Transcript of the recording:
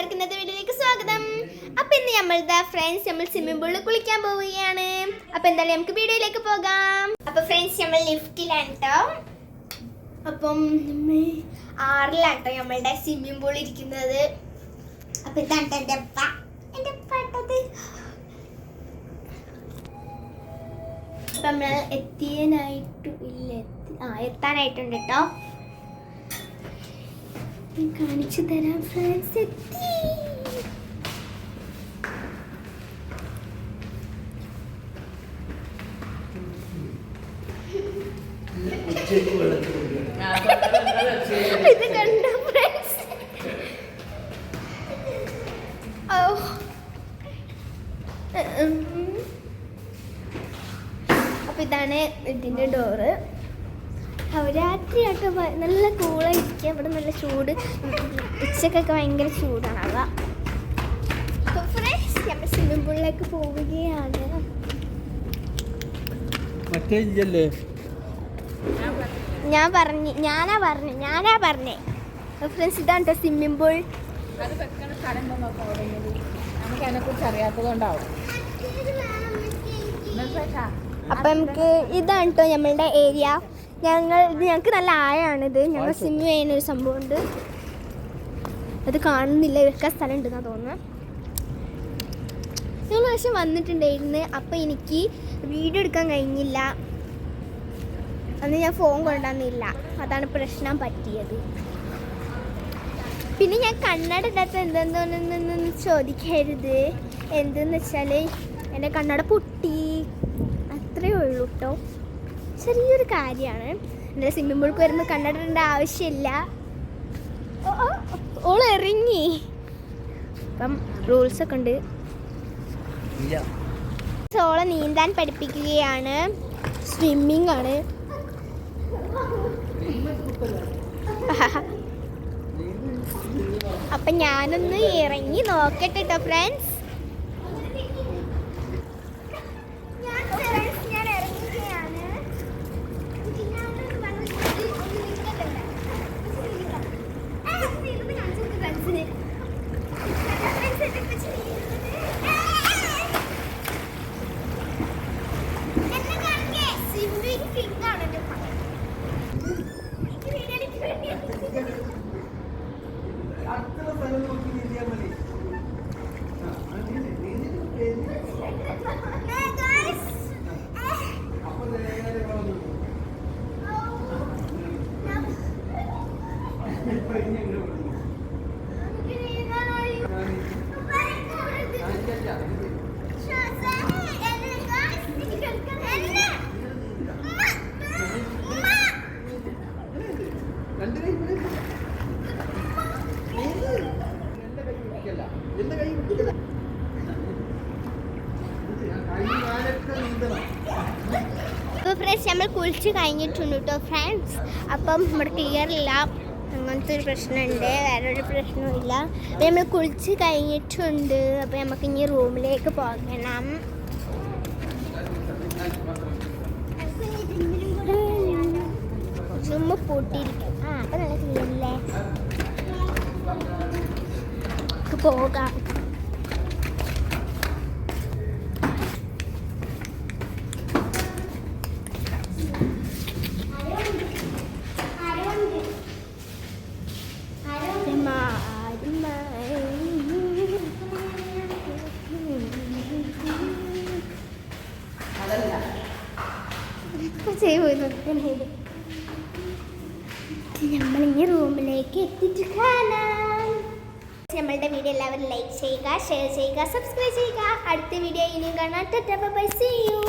എല്ലാവർക്കും ഇന്നത്തെ വീഡിയോയിലേക്ക് സ്വാഗതം. അപ്പം ഇന്ന് നമ്മളുടെ ഫ്രണ്ട്സ് നമ്മൾ സ്വിമ്മിംഗ് പൂളിൽ കുളിക്കാൻ പോവുകയാണ്. അപ്പം എന്തായാലും നമുക്ക് വീഡിയോയിലേക്ക് പോകാം. അപ്പം ഫ്രണ്ട്സ് നമ്മൾ ലിഫ്റ്റിലാണ് കേട്ടോ. അപ്പം നമ്മൾ 6ലാട്ടോ നമ്മളുടെ സ്വിമ്മിംഗ് പൂൾ ഇരിക്കുന്നത്. അപ്പം ഇതാണ് എൻ്റെ പാട്ടത്. അപ്പം നമ്മൾ എത്താനായിട്ടുണ്ട് കേട്ടോ. കാണിച്ചു തരാം ഫ്രണ്ട്സ്. എത്തി. ഇത് കണ്ടോ ഫ്രണ്ട്സ്? അപ്പൊ ഇതാണ് ഇതിന്റെ ഡോറ്. രാത്രിയായിട്ട് നല്ല കൂളായിരിക്കുക. ഇവിടെ നല്ല ചൂട്, ഉച്ചക്കൊക്കെ ഭയങ്കര ചൂടാണ്. അപ്പോൾ ഫ്രണ്ട്സ് നമ്മൾ സ്വിമ്മിംഗ് പൂളിലേക്ക് പോവുകയാണ്. ഞാനാ പറഞ്ഞേ ഫ്രണ്ട്സ്. ഇതാണ് കേട്ടോ സ്വിമ്മിംഗ് പൂൾ. അപ്പം നമുക്ക് ഇതാണ് കേട്ടോ നമ്മളുടെ ഏരിയ. ഞങ്ങൾക്ക് നല്ല ആഴാണിത്. ഞങ്ങൾ സ്വിമ്മ് ചെയ്യുന്നൊരു സംഭവമുണ്ട്. അത് കാണുന്നില്ല, ഇവർക്ക് സ്ഥലം ഉണ്ടെന്നാണ് തോന്നുന്നത്. ഞങ്ങൾ പക്ഷെ വന്നിട്ടുണ്ടായിരുന്നു. അപ്പം എനിക്ക് വീഡിയോ എടുക്കാൻ കഴിഞ്ഞില്ല. അന്ന് ഞാൻ ഫോൺ കൊണ്ടുവന്നില്ല. അതാണ് പ്രശ്നം പറ്റിയത്. പിന്നെ ഞാൻ കണ്ണട ഇടാത്ത എന്തെന്നൊന്നും ചോദിക്കരുത്. എന്തെന്ന് വെച്ചാൽ എൻ്റെ കണ്ണട പൊട്ടി, അത്രയേ ഉള്ളൂ കേട്ടോ. ചെറിയൊരു കാര്യമാണ്. എൻ്റെ സ്വിമ്മിംഗ് പൂളിൽ വരുമ്പോൾ കണ്ണടേണ്ട ആവശ്യമില്ല. ഓള് ഇറങ്ങി. അപ്പം റൂൾസൊക്കെ ഉണ്ട്. ഓളെ നീന്താൻ പഠിപ്പിക്കുകയാണ്. സ്വിമ്മിങ് ആണ്. അപ്പം ഞാനൊന്ന് ഇറങ്ങി നോക്കട്ടെ കേട്ടോ ഫ്രണ്ട്സ്. അപ്പോൾ ഫ്രണ്ട്സ് നമ്മൾ കുളിച്ച് കഴിഞ്ഞിട്ടുണ്ട് കേട്ടോ ഫ്രണ്ട്സ്. അപ്പം ഇവിടെ ക്ലിയറില്ല, അങ്ങനത്തെ ഒരു പ്രശ്നമുണ്ട്. വേറൊരു പ്രശ്നമില്ല. അപ്പം നമ്മൾ കുളിച്ച് കഴിഞ്ഞിട്ടുണ്ട്. അപ്പം നമുക്ക് ഇനി റൂമിലേക്ക് പോകണം. റൂം പൂട്ടിയിരിക്കും. അപ്പം നല്ല ക്ലിയറില്ലേ? പോകാം. നമ്മളിനി റൂമിലേക്ക് എത്തിയിട്ട് കാണാം. നമ്മളുടെ വീഡിയോ എല്ലാവരും ലൈക്ക് ചെയ്യുക, ഷെയർ ചെയ്യുക, സബ്സ്ക്രൈബ് ചെയ്യുക. അടുത്ത വീഡിയോ ഇനിയും കാണാം. Tata bye bye, see U.